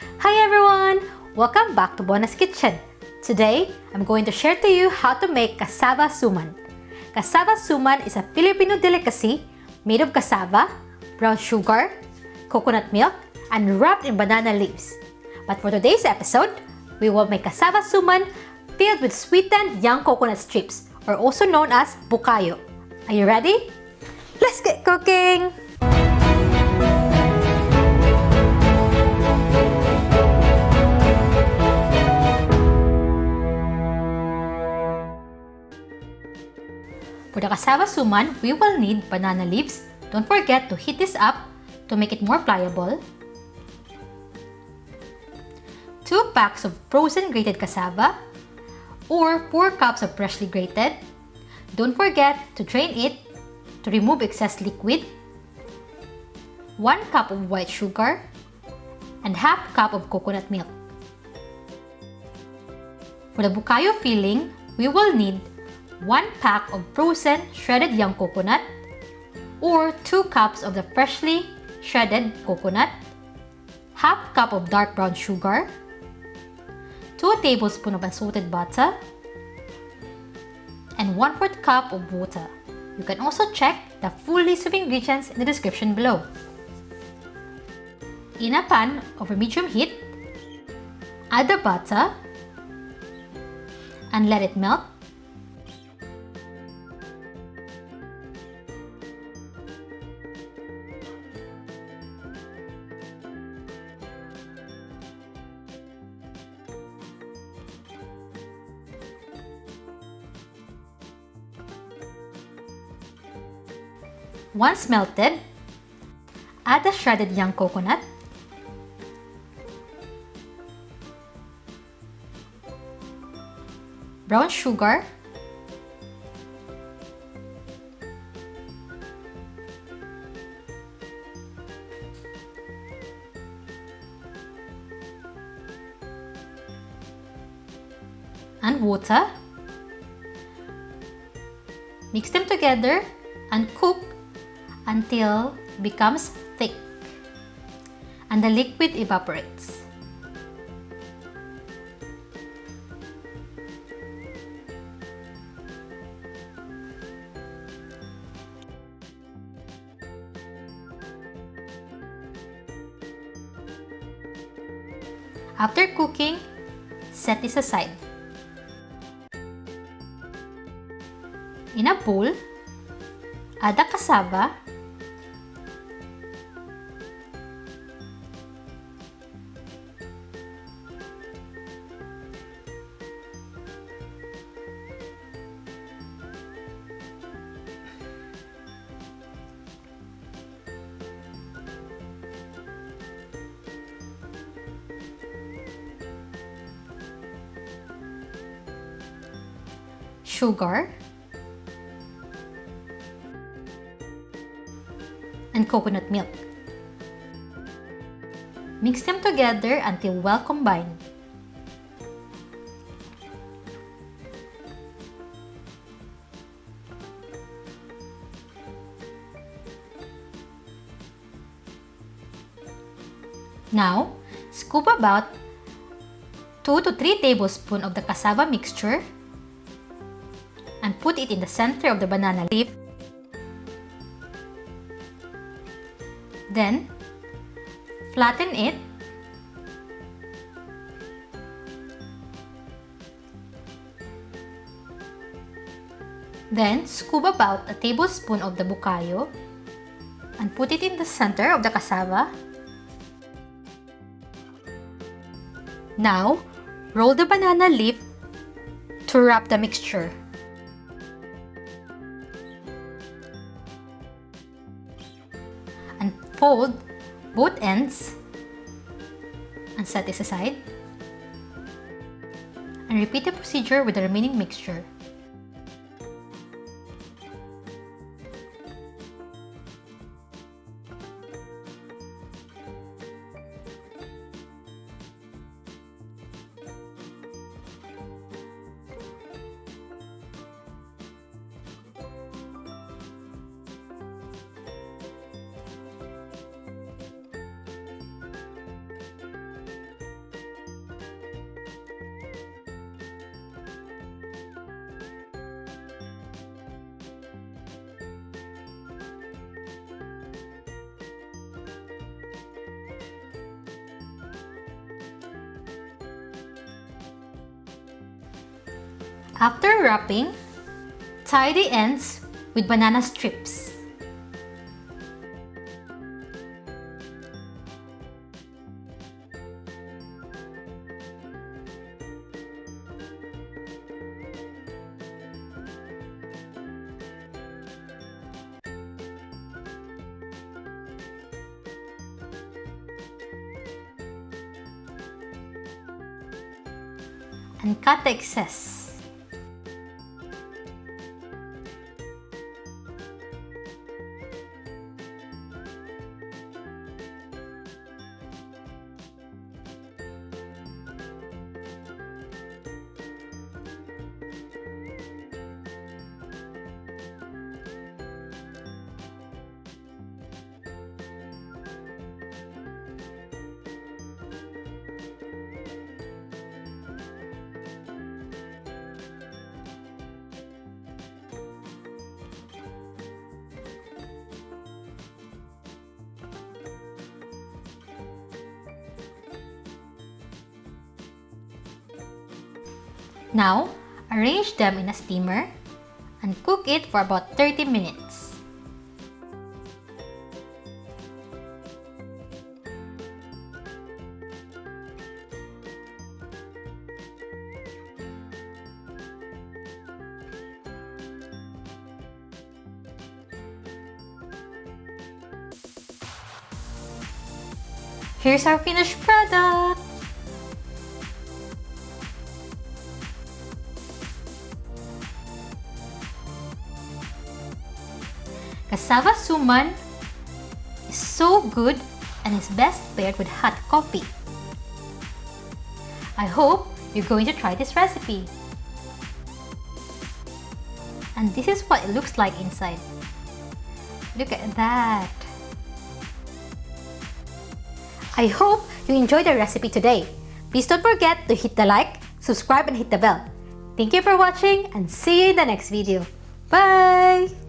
Hi everyone! Welcome back to Bonna's Kitchen. Today, I'm going to share to you how to make Cassava Suman. Cassava Suman is a Filipino delicacy made of cassava, brown sugar, coconut milk, and wrapped in banana leaves. But for today's episode, we will make Cassava Suman filled with sweetened young coconut strips, or also known as Bukayo. Are you ready? Let's get cooking! For the Cassava Suman, we will need banana leaves. Don't forget to heat this up to make it more pliable. 2 packs of frozen grated cassava or 4 cups of freshly grated. Don't forget to drain it to remove excess liquid. 1 cup of white sugar and half cup of coconut milk. For the Bukayo filling, we will need 1 pack of frozen shredded young coconut or 2 cups of the freshly shredded coconut, half cup of dark brown sugar, 2 tablespoons of unsalted butter, and 1/4 cup of water. You can also check the full list of ingredients in the description below. In a pan over medium heat, add the butter and let it melt. Once melted, add the shredded young coconut, brown sugar, and water. Mix them together and cook until it becomes thick and the liquid evaporates. After cooking, set this aside. In a bowl, add the cassava, sugar, and coconut milk. Mix them together until well combined. Now, scoop about 2 to 3 tablespoons of the cassava mixture and put it in the center of the banana leaf. Then, flatten it Then, scoop about a tablespoon of the bukayo and put it in the center of the cassava. Now, roll the banana leaf to wrap the mixture. And fold both ends and set this aside. And repeat the procedure with the remaining mixture. After wrapping, tie the ends with banana strips. And cut the excess. Now, arrange them in a steamer and cook it for about 30 minutes. Here's our finished product! Cassava Suman is so good and is best paired with hot coffee. I hope you're going to try this recipe. And this is what it looks like inside. Look at that. I hope you enjoyed the recipe today. Please don't forget to hit the like, subscribe, and hit the bell. Thank you for watching and see you in the next video. Bye!